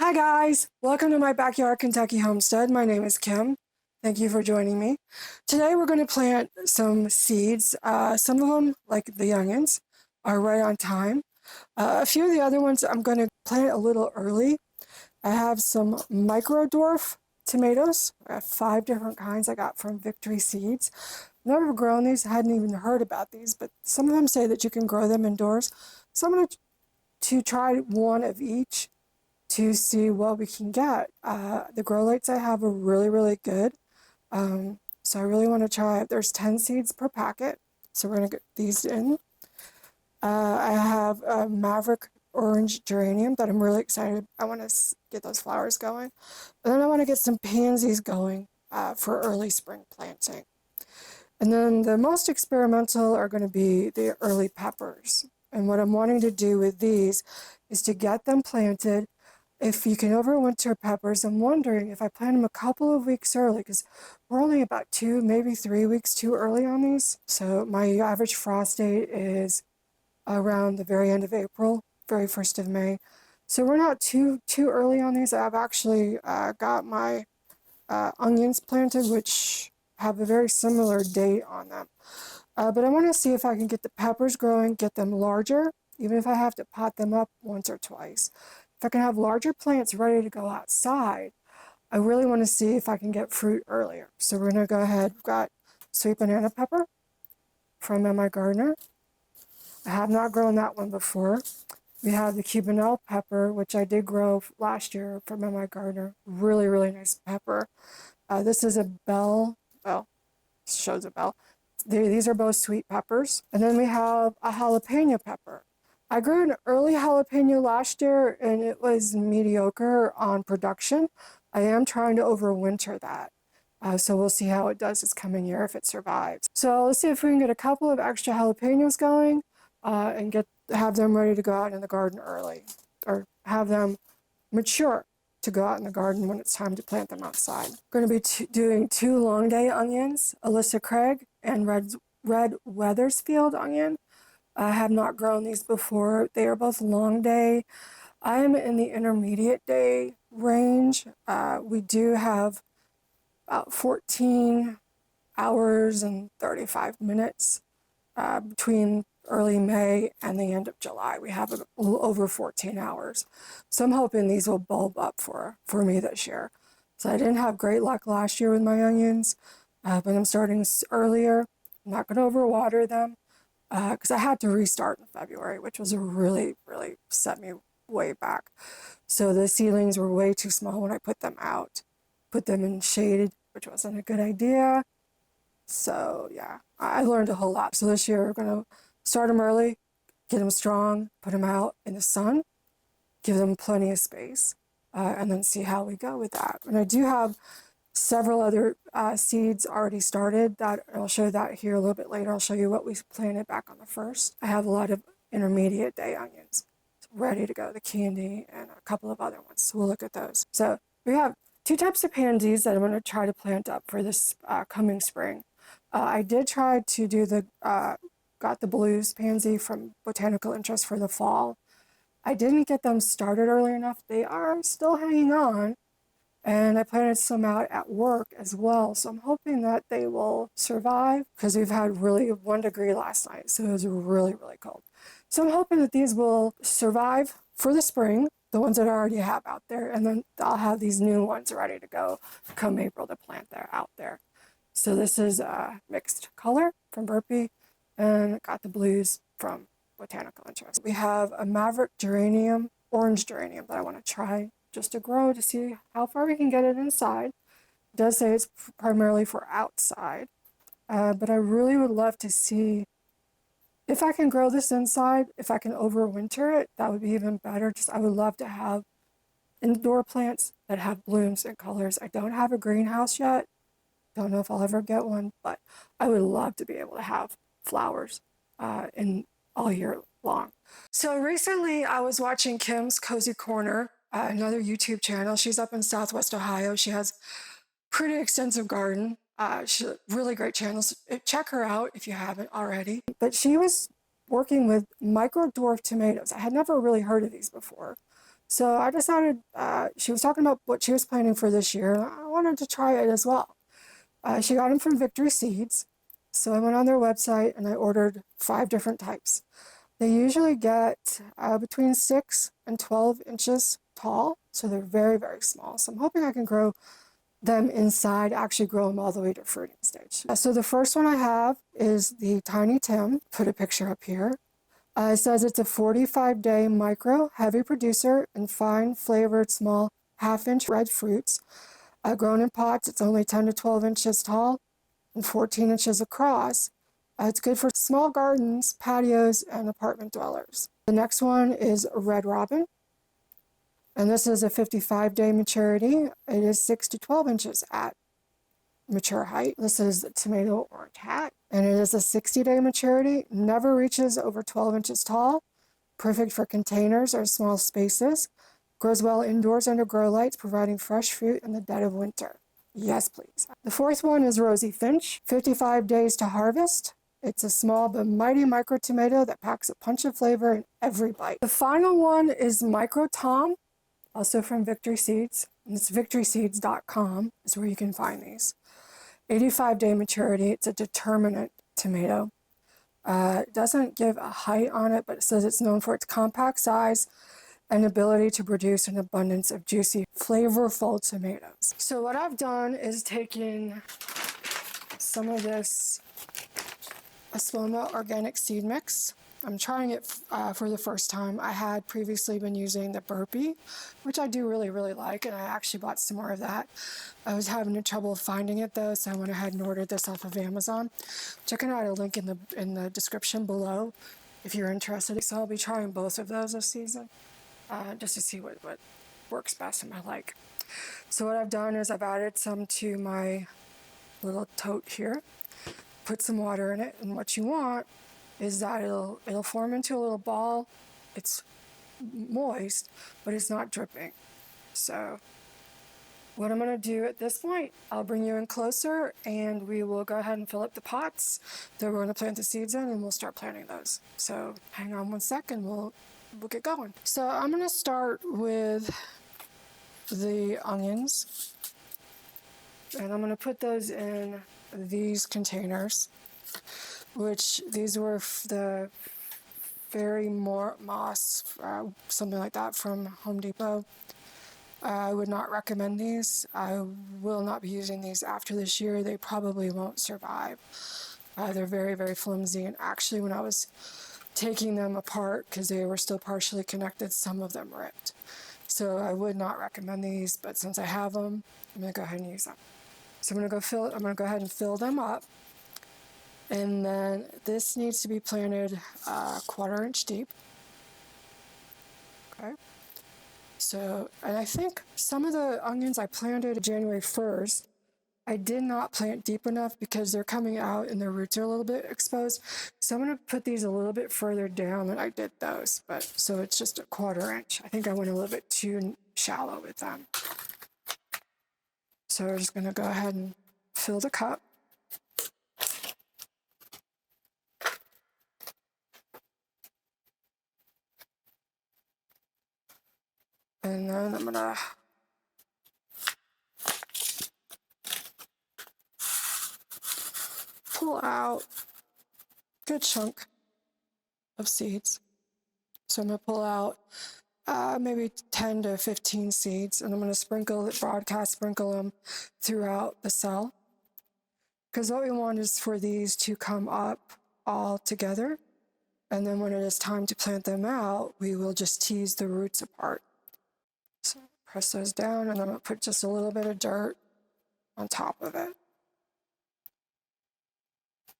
Hi guys, welcome to my backyard Kentucky homestead. My name is Kim. Thank you for joining me. Today we're going to plant some seeds. Some of them, like the onions, are right on time. A few of the other ones I'm going to plant a little early. I have some micro dwarf tomatoes. I have 5 different kinds I got from Victory Seeds. Never grown these, hadn't even heard about these, but some of them say that you can grow them indoors. So I'm going to try one of each to see what we can get. The grow lights I have are really good. So I really want to try it. There's 10 seeds per packet. So we're going to get these in. I have a Maverick orange geranium that I'm really excited. I want to get those flowers going. And then I want to get some pansies going for early spring planting. And then the most experimental are going to be the early peppers. And what I'm wanting to do with these is to get them planted. If you can overwinter peppers, I'm wondering if I plant them a couple of weeks early, because we're only about 2, maybe 3 weeks too early on these. So my average frost date is around the very end of April, very 1st of May. So we're not too early on these. I've actually got my onions planted, which have a very similar date on them. But I want to see if I can get the peppers growing, get them larger, even if I have to pot them up once or twice. If I can have larger plants ready to go outside, I really want to see if I can get fruit earlier. So we're going to go ahead. We've got sweet banana pepper from my gardener. I have not grown that one before. We have the Cubanelle pepper, which I did grow last year from my gardener. Really nice pepper. This is a bell. Well, shows a bell. These are both sweet peppers. And then we have a jalapeno pepper. I grew an early jalapeno last year and it was mediocre on production. I am trying to overwinter that. So we'll see how it does this coming year if it survives. So let's see if we can get a couple of extra jalapenos going and have them ready to go out in the garden early, or have them mature to go out in the garden when it's time to plant them outside. We're going to be doing 2 long day onions, Alyssa Craig and red Weathersfield onion. I have not grown these before. They are both long day. I am in the intermediate day range. We do have about 14 hours and 35 minutes between early May and the end of July. We have a little over 14 hours. So I'm hoping these will bulb up for me this year. So I didn't have great luck last year with my onions, but I'm starting earlier. I'm not going to overwater them because I had to restart in February, which was really set me way back. So the seedlings were way too small when I put them out. Put them in shade, which wasn't a good idea. So yeah, I learned a whole lot. So this year we're going to start them early, get them strong, put them out in the sun, give them plenty of space, and then see how we go with that. And I do have several other seeds already started that I'll show that here a little bit later. I'll show you what we planted back on the 1st. I have a lot of intermediate day onions ready to go, the candy and a couple of other ones. So we'll look at those. So we have 2 types of pansies that I'm going to try to plant up for this coming spring. I did try to do got the blues pansy from Botanical Interest for the fall. I didn't get them started early enough. They are still hanging on. And I planted some out at work as well. So I'm hoping that they will survive because we've had really 1 degree last night. So it was really cold. So I'm hoping that these will survive for the spring, the ones that I already have out there. And then I'll have these new ones ready to go come April to plant out there. So this is a mixed color from Burpee and got the blues from Botanical Interest. We have a Maverick geranium, orange geranium that I want to try just to grow to see how far we can get it inside. It does say it's primarily for outside, but I really would love to see if I can grow this inside. If I can overwinter it, that would be even better. I would love to have indoor plants that have blooms and colors. I don't have a greenhouse yet. Don't know if I'll ever get one, but I would love to be able to have flowers in all year long. So recently I was watching Kim's Cozy Corner, another YouTube channel. She's up in Southwest Ohio. She has pretty extensive garden. She's a really great channel. So check her out if you haven't already. But she was working with micro dwarf tomatoes. I had never really heard of these before. So I decided, she was talking about what she was planning for this year, and I wanted to try it as well. She got them from Victory Seeds. So I went on their website and I ordered 5 different types. They usually get between 6 and 12 inches tall, so they're very, very small. So I'm hoping I can grow them inside, actually grow them all the way to fruiting stage. So the first one I have is the Tiny Tim. Put a picture up here. It says it's a 45-day micro heavy producer and fine flavored small half-inch red fruits. Grown in pots, it's only 10 to 12 inches tall and 14 inches across. It's good for small gardens, patios, and apartment dwellers. The next one is Red Robin, and this is a 55-day maturity. It is 6 to 12 inches at mature height. This is Tomato Orange Hat, and it is a 60-day maturity. Never reaches over 12 inches tall. Perfect for containers or small spaces. Grows well indoors under grow lights, providing fresh fruit in the dead of winter. Yes, please. The fourth one is Rosie Finch, 55 days to harvest. It's a small but mighty micro tomato that packs a punch of flavor in every bite. The final one is Micro Tom, also from Victory Seeds. And it's victoryseeds.com is where you can find these. 85-day maturity. It's a determinate tomato. It doesn't give a height on it, but it says it's known for its compact size and ability to produce an abundance of juicy, flavorful tomatoes. So what I've done is taken some of this Espoma organic seed mix. I'm trying it for the first time. I had previously been using the Burpee, which I do really, really like, and I actually bought some more of that. I was having trouble finding it though, so I went ahead and ordered this off of Amazon. Check it out, a link in the description below if you're interested. So I'll be trying both of those this season, just to see what works best and I like. So what I've done is I've added some to my little tote here, put some water in it, and what you want is that it'll form into a little ball. It's moist, but it's not dripping. So what I'm gonna do at this point, I'll bring you in closer and we will go ahead and fill up the pots that we're gonna plant the seeds in, and we'll start planting those. So hang on one second, we'll get going. So I'm gonna start with the onions, and I'm gonna put those in these containers, which these were the Fairy Moss, something like that, from Home Depot. I would not recommend these. I will not be using these after this year. They probably won't survive. They're very, very flimsy, and actually when I was taking them apart, because they were still partially connected, some of them ripped. So I would not recommend these, but since I have them, I'm gonna go ahead and use them. So I'm gonna go ahead and fill them up. And then this needs to be planted 1/4 inch deep. Okay. So, and I think some of the onions I planted January 1st, I did not plant deep enough because they're coming out and their roots are a little bit exposed. So I'm going to put these a little bit further down than I did those. But so it's just 1/4 inch. I think I went a little bit too shallow with them. So we're just going to go ahead and fill the cup. And then I'm gonna pull out a good chunk of seeds. So I'm gonna pull out maybe 10 to 15 seeds, and I'm gonna broadcast sprinkle them throughout the cell. Because what we want is for these to come up all together. And then when it is time to plant them out, we will just tease the roots apart. So press those down, and I'm gonna put just a little bit of dirt on top of it.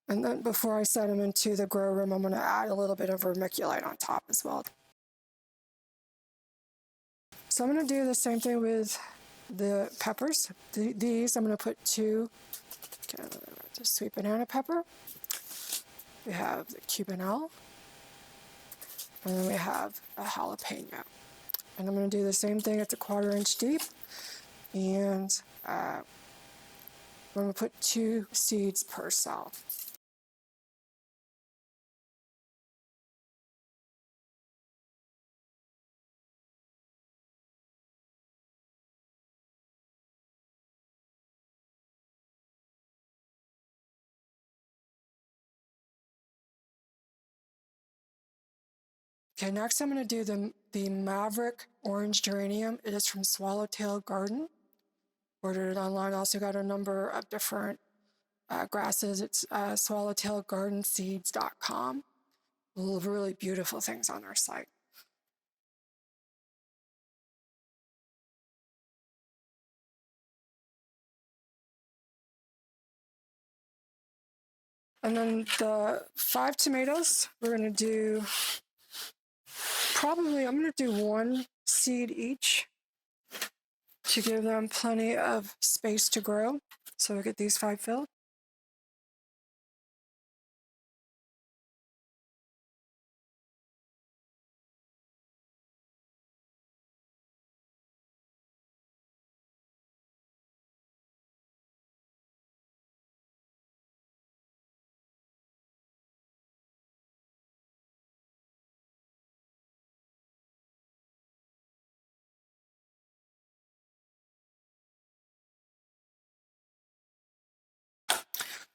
And then before I set them into the grow room, I'm gonna add a little bit of vermiculite on top as well. So I'm gonna do the same thing with the peppers. These, I'm gonna put 2, just sweet banana pepper. We have the Cubanelle, and then we have a jalapeno. And I'm going to do the same thing. It's 1/4 inch deep, and I'm going to put 2 seeds per cell. Okay, next I'm going to do the Maverick Orange Geranium. It is from Swallowtail Garden. Ordered it online. Also got a number of different grasses. It's swallowtailgardenseeds.com. Really beautiful things on their site. And then the 5 tomatoes, we're going to do I'm going to do 1 seed each to give them plenty of space to grow. So we'll get these 5 filled.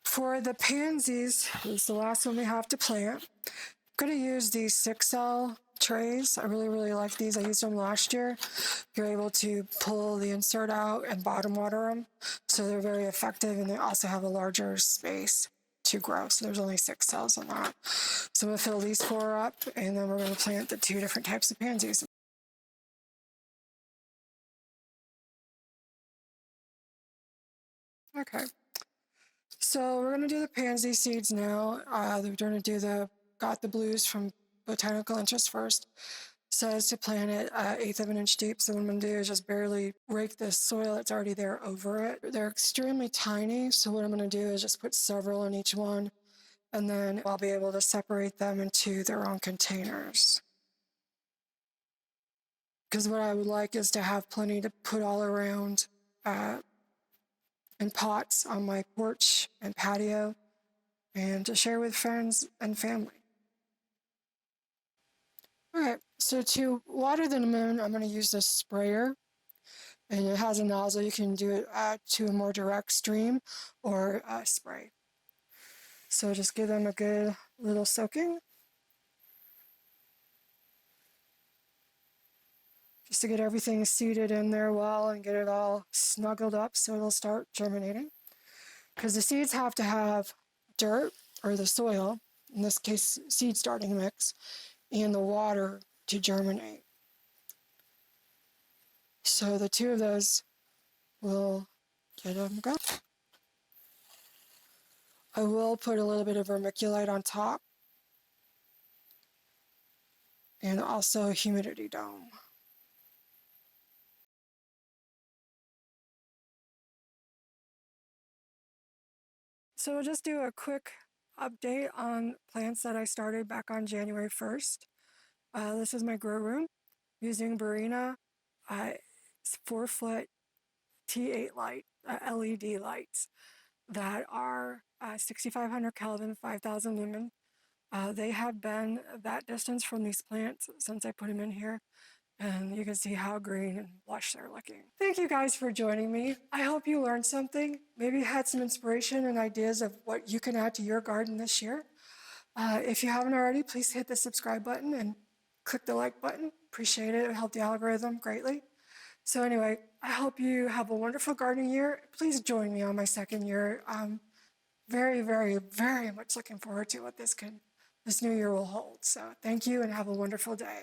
For the pansies, this is the last one we have to plant. I'm going to use these 6L trays. I really like these. I used them last year. You're able to pull the insert out and bottom water them. So they're very effective, and they also have a larger space to grow. So there's only 6 cells in that. So I'm going to fill these 4 up, and then we're going to plant the 2 different types of pansies. Okay. So we're going to do the pansy seeds now. We're going to do got the blues from Botanical Interest first. Says to plant it 1/8 of an inch deep. So what I'm going to do is just barely rake the soil that's already there over it. They're extremely tiny. So what I'm going to do is just put several in each one. And then I'll be able to separate them into their own containers. Because what I would like is to have plenty to put all around in pots on my porch and patio, and to share with friends and family. All right, so to water the moon, I'm going to use this sprayer, and it has a nozzle. You can do it to a more direct stream or spray. So just give them a good little soaking, just to get everything seated in there well and get it all snuggled up so it'll start germinating. Because the seeds have to have dirt, or the soil, in this case seed starting mix, and the water to germinate. So the 2 of those will get them going. I will put a little bit of vermiculite on top, and also a humidity dome. So we'll just do a quick update on plants that I started back on January 1st. This is my grow room using Barinna 4-foot T8 light, LED lights that are 6,500 Kelvin, 5,000 lumen. They have been that distance from these plants since I put them in here, and you can see how green and lush they're looking. Thank you guys for joining me. I hope you learned something, maybe had some inspiration and ideas of what you can add to your garden this year. If you haven't already, please hit the subscribe button and click the like button. Appreciate it. It helped the algorithm greatly. So anyway, I hope you have a wonderful gardening year. Please join me on my 2nd year. I'm very much looking forward to what this new year will hold. So thank you and have a wonderful day.